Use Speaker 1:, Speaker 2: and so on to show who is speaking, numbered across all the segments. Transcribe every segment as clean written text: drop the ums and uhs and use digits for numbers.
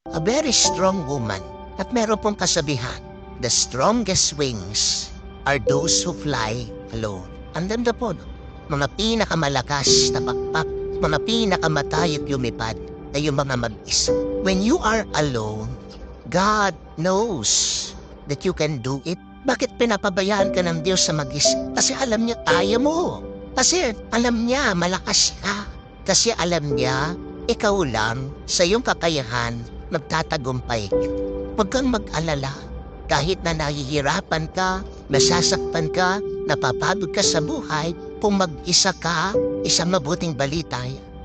Speaker 1: A very strong woman. At meron pong kasabihan, the strongest wings are those who fly alone. And then po, mga pinakamalakas na pakpak, mga pinakamatayot lumipad ay yung mga mag-isa. When you are alone, God knows that you can do it. Bakit pinapabayaan ka ng Diyos sa mag-isa? Kasi alam niya kaya mo. Kasi alam niya malakas ka. Kasi alam niya ikaw lang sa iyong kakayahan magtatagumpay. Huwag kang mag-alala. Kahit na nahihirapan ka, nasasaktan ka, napapagod ka sa buhay, kung mag-isa ka, isang mabuting balita,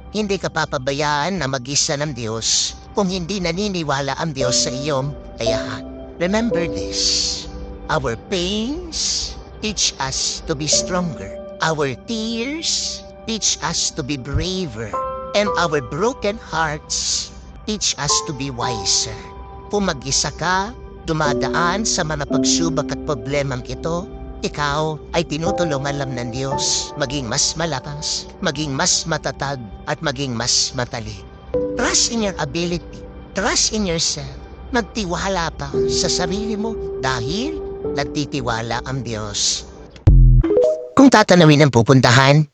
Speaker 1: hindi ka papabayaan na mag-isa ng Diyos kung hindi naniniwala ang Diyos sa iyong kayahan. Remember this, our pains teach us to be stronger. Our tears teach us to be braver. And our broken hearts teach us to be wiser. Kung mag-isa ka, dumadaan sa mga pagsubok at problemang ito, ikaw ay tinutulungan lang ng Diyos maging mas malakas, maging mas matatag, at maging mas matali. Trust in your ability. Trust in yourself. Magtiwala pa sa sarili mo dahil nagtitiwala ang Diyos. Kung tatanawin ang pupuntahan,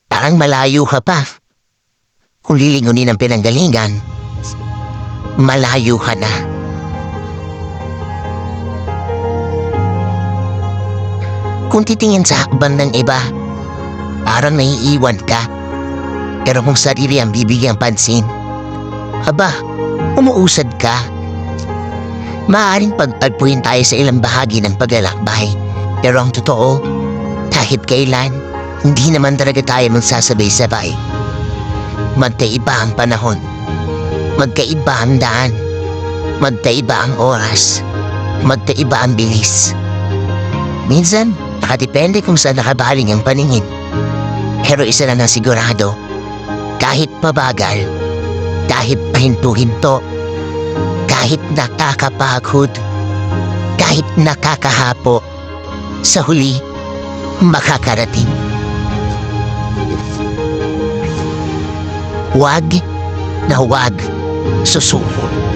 Speaker 1: parang malayo ka pa. Kung lilingunin ang pinanggalingan, malayo ka na. Kung titingin sa hakbang ng iba, parang naiiwan ka. Pero kung sarili ang bibigyang pansin, aba, umuusad ka. Maaaring pagtagpuin tayo sa ilang bahagi ng paglalakbay. Pero ang totoo, kahit kailan, hindi naman talaga tayo magsasabay-sabay. Magkaiba ang panahon, magkaiba ang daan, magkaiba ang oras, magkaiba ang bilis. Minsan, nakadepende kung saan nakabaling ang paningin. Pero isa lang ang sigurado, kahit mabagal, kahit pahinto-hinto, kahit nakakapagod, kahit nakakahapo, sa huli, makakarating. Huwag na huwag susuko.